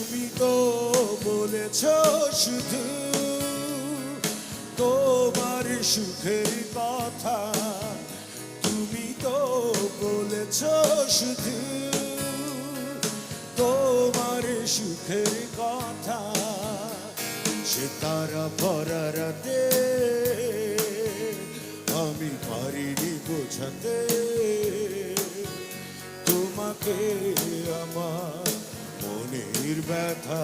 তুমি তো বলেছ শুধু তোমার সুখের কথা, তুমি তো বলেছ শুধু তোমার সুখের কথা। সে তারা ভরা রাতে আমি পারিনি বোঝাতে তোমাকে আমার মনের ব্যথা।